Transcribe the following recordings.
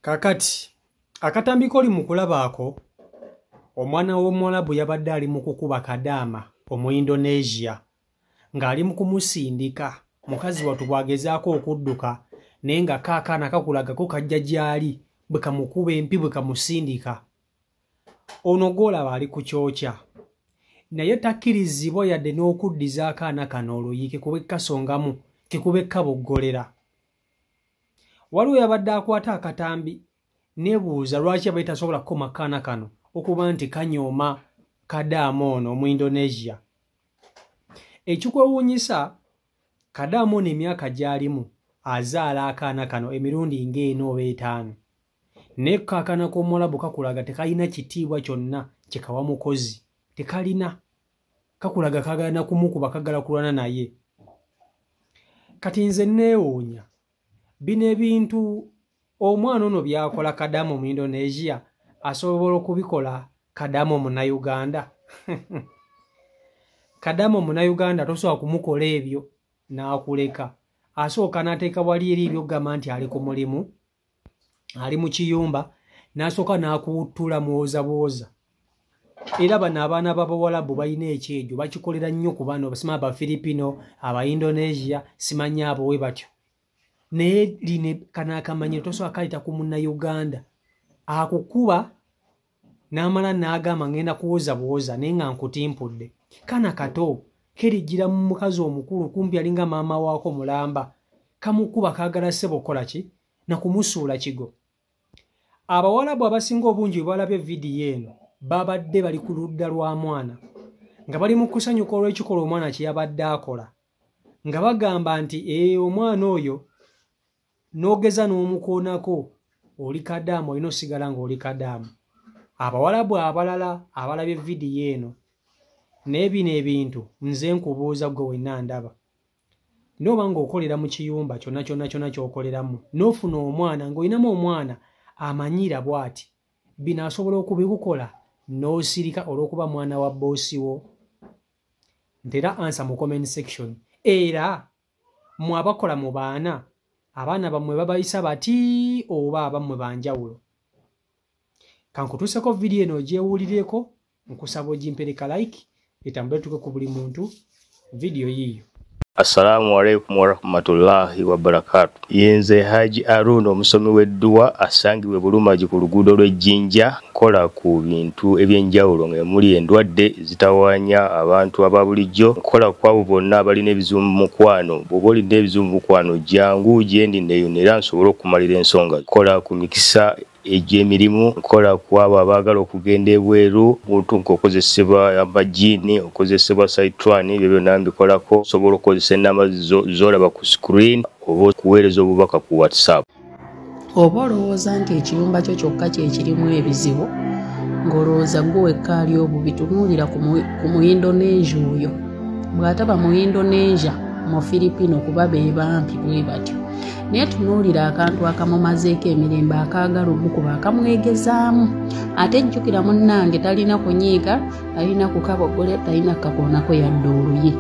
Kakati akatambi koli mu kulaba ako omwana w'Omuwarabu yabadde ali mu kukuba kadaama Omu-Indonesia ng'ali mu kumusindika mukazi wattu bw'agezaako okudduka naye nga kaakaana kakulagako kajja gy'ali bwe kamukuba empi bwe kamusindika. Ono gw'olaba ali ku kyokya naye takkirizibwa yadde n'okuddiza akaana kano oluyi kekube kasongamu kekube kaboggolera. Waliwo yabadde akwata akatambi neebuuza lwaki abaali tasobola kukoma akaana kano okuba nti kanyooma kadaama ono Omu-Indonesia. Ekikwewuunyisa kadaama ono emyaka gy'alimu azaala akaana kano emirundi ng'ena oba etaano naye kaakaana k'Omuwarabu kakulaga tekalina kitiibwa kyonna kye kawa mukozi, tekalina. Kakulaga kaagala na kumukuba, kagala kulwana naye. Kati nze neewuunya bino ebintu omwana ono byakola kadaama Omu-Indonesia asobola okubikola kadaama Omunayuganda? Kadaama Omunayuganda tosobola kumukola ebyo n'akuleka. Asooka n'ateeka wali eri ebyogamba nti ali ku mulimu, ali mu kiyumba, n'asooka n'akuwuttula muwoozabwoza. Era bano abaana b'Abawarabu balina ekyejo, bakikolera nnyo ku bano basima Abafiripino, Aba-Indonesia, simanya abo we batyo. Naye lino kano akamanyiro tosobola kaleta ku Munnayuganda. Akukuba n'amala n'agamba ngenda kuwoozabwoza naye nga nkutimpudde. Kana kato kerijjira mu mukazi omukulu kumpi alinga maama waako mulamba, kamukuba kaagala ssebo kola ki na kumusuula kigo. Abawarabu abasinga obungi bwe balabye vidiyo eno babadde bali ku ludda lwa mwana nga bali mu kusanyuka olw'ekikolwa omwana kye yabadde akola, nga bagamba nti omwana oyo n'ogeza n'omukoonako oli kadaama olina osigala ng'oli kadaama. Abawarabu abalala abalabye vidiyo eno naye bino ebintu nze nkubuuza gwe wenna ndaba, n'oba ng'okolera mu kiyumba kyonna ky'okoleramu n'ofuna omwana ng'olinamu omwana amanyira bw'ati, bino asobola okubikukola n'osirika olw'okuba mwana wa boosi wo? Ntera answer mu comment section. Era mwe abakola mu baana, abaana bammwe babayisa bati oba abammwe banjawulo? Kankutuuseko vidiyo eno ogyewulireko, nkusaba ogimpereka like etambule tuke ku buli muntu vidiyo yiyo. Assalamu alaikum warahmatullahi wabarakatuh. Yenze Haji Arun omusomi w'edduwa asangibwe Bulumagi ku luguudo lw'Ejjinja, nkola ku bintu ebyenjawulo nga muli endwadde zitawaanya abantu aba bulijjo. Nkola ku abo bonna abalina ebizibu mu mukwano. Bw'oba olina ebizibu mu mukwano jangu gyendi neeyonera nsobole okumalira ensonga. Nkola ku mikisa egy'emirimu, nkola ku abo abaagala okugenda ebweru, buntu nk'okozesebwa amajiini, okozesebwa saitwani, ebyo byonna mbikolako. Osobola okukozesa ennamba z'olaba ku screen oba okuweereza obubaka ku WhatsApp. Oba olowooza nti ekiyumba kyo kyokka kye kirimu ebizibu, ng'olowooza gwe wekka ali obubi, tunuulira ku Mu-Indonesia oyo. Bw'ataba mu Indonesia, mu Filipino kuba be bampi bwe batyo. Naye tunuulira akantu akamumazeeko emirembe akaagala omukuba akamwegezaamu. Ate jjukira munnange talina kunyiiga, talina kukaboggole, talina kukakoonako yadde oluyi.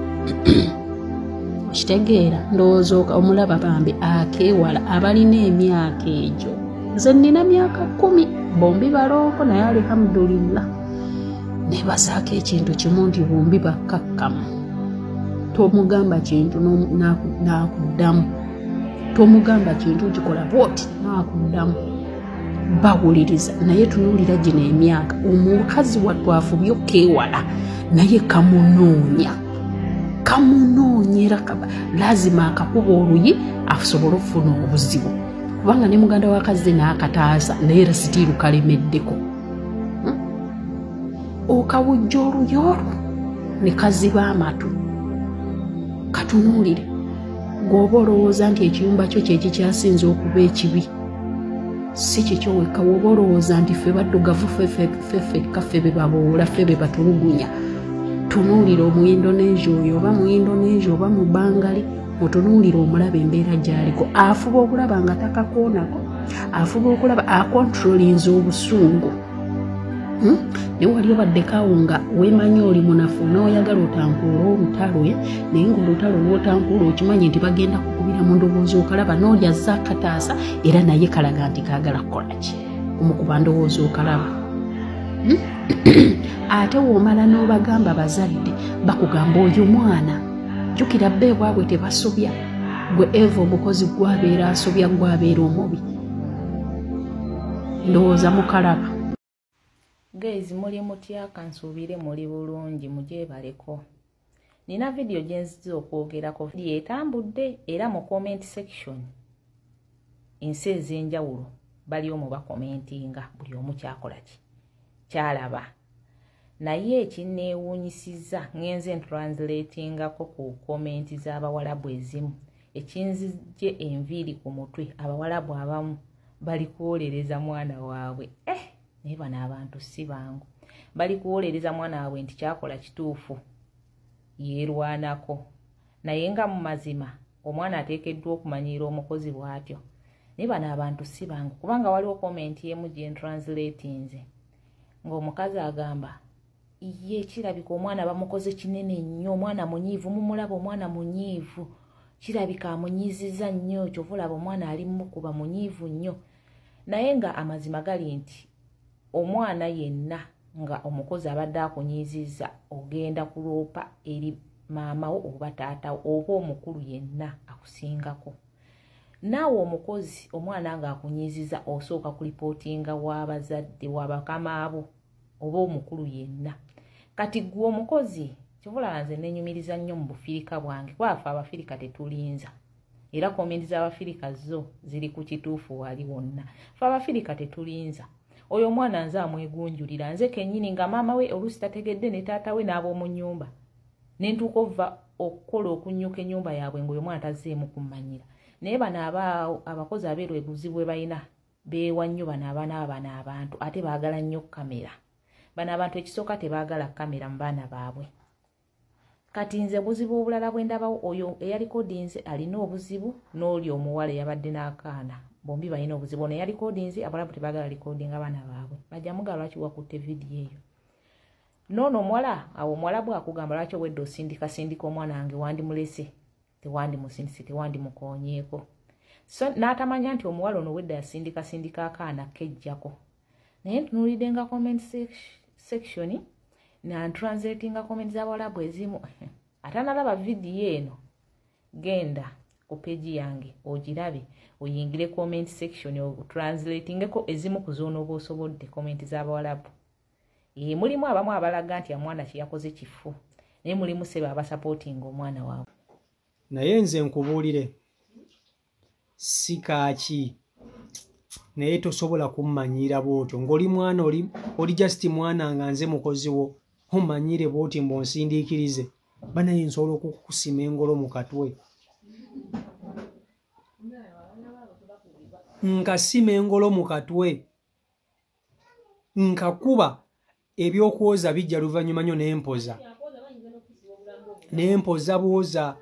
Kitegeera ndowooza omulaba bambi akeewala abalina emyaka egyo. Nze nnina myaka 10, bombi balooko naye alhamdulillah. Neebazaako ekintu kimu nti bombi bakkakkamu. Tomugamba kintu n'akuddamu. Tomugamba kintu kikola bwoti n'akuddamu. Bawuliriza. Naye tunuulira gino emyaka omukazi wattu afubye okkeewala naye kamunoonya. Kamunoonyera lazima akakuba oluyi asobole okufuna obuzibu. Kubanga ne muganda wa kazi n'akataasa naye era sitiiru kalemeddeko. Okawujja oluyi olwo ne kaziba amatu. Katunuulire. Gw'oba olowooza nti ekiyumba kyo kye kikyasinze okuba ekibi, si kikyo wekka. Woba olowooza nti ffe baddugavu ffe be baboola, ffe be batulugunya, tunuulira Omu-Indonesia oyo oba Mu-Indonesia oba mu Bangali, mutunuulira omulaba embeera gy'aliko. Afuba okulaba nga takakoonako, afuba okulaba akontrolinze obusungu. Naye wali obaddekaawo nga weemanyi oli munafu n'oyagala otankuula olutalo, naye ng'olutalo lw'otankuula okimanyi nti bagenda kukubira okulabirira mu ndowooza okalaba n'oli azza akataasa era naye kalaga nti kaagala kukola ki omukuba ndowooza okalaba. Ate w'omala n'obagamba bazadde bakugamba oyo mwana jjukira bbe bwabwe tebasobya gwe Eva omukozi gwabeera asobya gwabeera omubi. Ndowooza mukalaba. Guys, muli mutya kansuubire muli bulungi mugyebaleko. Nina video gye nziza okwogerako etambudde era mu comment section ensi ez'enjawulo bali omu bakomentinga buli omu kyakola ki kyalaba. Naye ekinneewuunyisizza ngenze ntranslatingako ku komenti z'Abawarabu ezimu ekinzijje enviiri ku mutwe. Abawarabu abamu bali kuwolereza mwana waabwe naye bano abantu si bangu. Bali kuwolereza mwana waabwe nti kyakola kituufu yeerwanako, naye nga mu mazima omwana ateekeddwa okumanyira omukozi bw'atyo. Naye bano abantu si bangu, kubanga waliwo komenti emu gye ntranslatinze ng'omukazi agamba ye kirabika omwana bamukoze kinene nnyo, omwana munyiivu, mumulaba omwana munyiivu, kirabika amunyiizizza nnyo, kyovulaba omwana ali mukuba munyiivu nnyo. Naye nga amazima gali nti omwana yenna nga omukozi abadde akunyiizizza ogenda kuloopa eri maamawo oba taatawo oba omukulu yenna akusingako. Naawe omukozi omwana nga akunyiizizza osooka kulipootinga w'abazadde w'abakamaabo oba omukulu yenna. Kati gwe omukozi kivula nze nenyumiriza nnyo mu bufirika bwange, kwafe abafirika tetulinza era komenti z'abafirika zo ziri ku kituufu wali wonna. Fe abafirika tetulinza. Oyo omwana nze amwegunjulira nze kennyini nga maama we oluusi tategedde ne taata we n'ab'omu nnyumba ne ntuuka ova okukola okunnyuka ennyumba yaabwe ng'oyo omwana tazzeemu kummanyira. Naye bano abakozi abeerweguzi bwe balina beewa nnyo bano abaana bano abantu ate baagala nnyo kamera. Bano abantu ekisooka tebaagala kamera mu baana baabwe. Kati nze buzibu obulala bwe ndabawo oyo eyalikodinze alina obuzibu n'oli omuwala eyabadde n'akaana bombi balina obuzibu. Ono eyalikodinze abalabu tebaagala likodinga baana baabwe. Bajja mugala lwaki wakutte vidiyo eyo. Noono omuwala awo omuwala bw'akugamba lwaki obwedde osindika omwana wange wandimulese tewandimusindise tewandimukoonyeeko. So n'atamanya nti omuwala ono obwedde yasindika akaana kejjako. Naye ntunuulidde nga comment section na translatinga comment z'Abawarabu ezimu. Atanalaba vidiyo eno genda ku peji yange ogirabe oyingire comment section otranslatingeko ezimu ku z'onooba osobodde comment z'Abawarabu. Mulimu abamu abalaga nti omwana kye yakoze kifu naye mulimu sebe abasapootinga omwana waabwe. Naye nze nkubuulire si kaaki naye tosobola kummanyira bw'otyo ng'oli mwana oli just mwana nga nze mukozi wo ommanyire bw'oti mb'onsindiikirize banaye nsobola okukusima engolo mu katwe nkasima engolo mu katwe nkakuba ebyokwoza bijja luvannyuma nnyo nempoza bwoza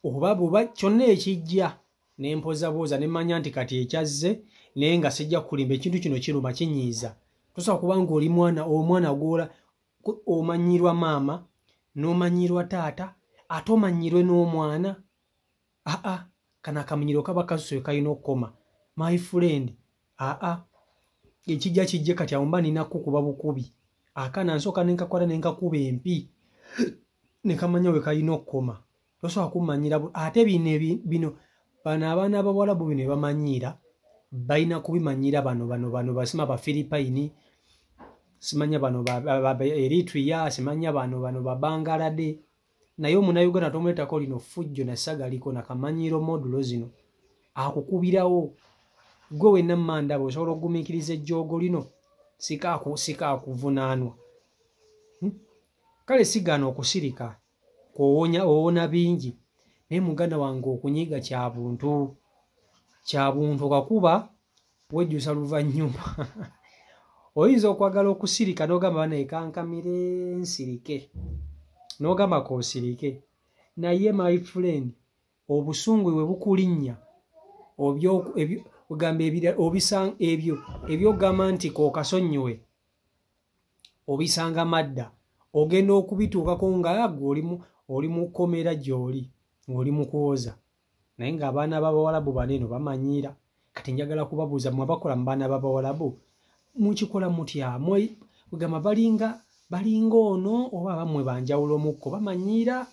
oba buba kyonna ekijja nempoza bwoza nemmanya nti kati ekyazze naye nga sijja kulimba ekintu kino kiruma kinyiiza. Tosobola kubanga oli omwana gwola omanyirwa maama n'omanyirwa taata ate omanyirwe n'omwana. Kana akamanyiro kaba kasusse kalina okukoma my friend. Ekijja kijje kati awo mba nina kukuba bukubi akaana nsooka nenkakwata nenkakuba empi nekamanya we kalina okukoma. Tosobola kummanyira ate bino bano abaana ab'Abawarabu bino bamanyira balina kubimanyira bano basima Bafiripayini simanya bano ba Eritrea simanya bano ba Bangalade. Naye omunnayuganda tomuleetako lino ffujjo na sagaliko nakamanyiro modulo zino akukubirawo gwe wenna mmandaba osobola okugumiikiriza ejjoogo lino sikaakuvunaanwa. Kale sigaana okusirika owona bingi naye muganda wange okunyiiga kyabuntu kakuba wejjusa luvannyuma. Oyinza okwagala okusirika n'ogamba banaye kankamire nsirike n'ogamba koosirike naye my friend obusungu bwe bukulinnya ogamba ebyogamba nti kookasonyiwe obisanga madda ogenda okubituukako nga gwe oli mu kkomera gy'oli ng'oli mu kwoza. naye ng'abaana b'Abawarabu baneeno bamanyiira. Kati njagala kubabuuza mmwe abakola mu baana b'Abawarabu mukikola mutya? Wegamba balinga ono oba bammwe banjawulo mukko bamanyiira?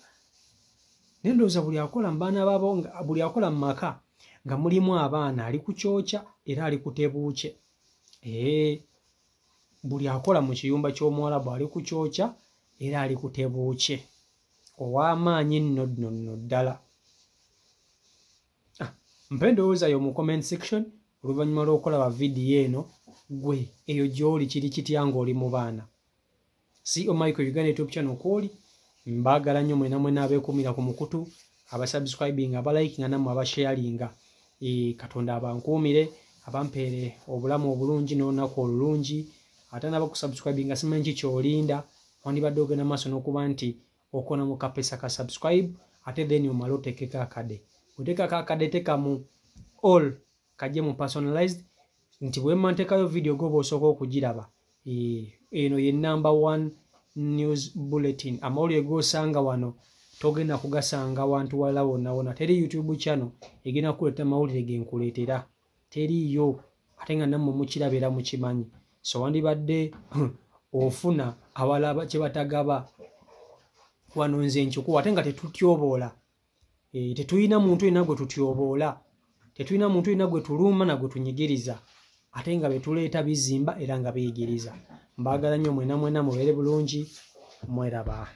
Naye ndowooza buli akola mu baana babo, buli akola mu maka nga mulimu abaana ali ku kyokya era ali ku tebuukye. Buli akola mu kiyumba ky'Omuwarabu ali ku kyokya era ali ku tebuukye. Ow'amaanyi nno ddala. Mpe ndowooza yo mu comment section oluvannyuma lw'okulaba vidiyo eno, gwe eyo gy'oli kiri kitya ng'oli mu baana? CEO Michael Uganda YouTube channel kwoli, mbaagala nnyo mwena mwena abeekumira ku mukutu, abasubscribing, abalikinga nammwe abasharinga. Katonda abankuumire, abampeere obulamu obulungi n'olunaku olulungi. Ate n'abakusubscribinga simanyi ki ky'olinda, wandibadde ogenda maaso n'okuba nti okona mu kapesa ka subscribe, ate then omala oteekeko akade. Oteekako akade teeka mu all, kajje mu personalized, nti bwe mma nteekayo video goba osooka okugiraba. Eno ye number 1 news bulletin. Amawulire g'osanga wano togenda kugasanga wantu wala wonna. Teri YouTube channel egenda kuleeta mawulire genkuleetera. Teriyo. Ate nga nammwe mukirabira mukimanyi. So wandibadde ofuna awalaba kye batagaba wano nze nkyukuwa ate nga tetutyoboola. Tetulina muntu yenna gwe tutyoboola. Tetulina muntu yenna gwe tuluuma na gwe tunyigiriza. Ate nga betuleeta bizimba era nga biyigiriza. Mbaagala nnyo mwena mwena mubeere bulungi, mweraba.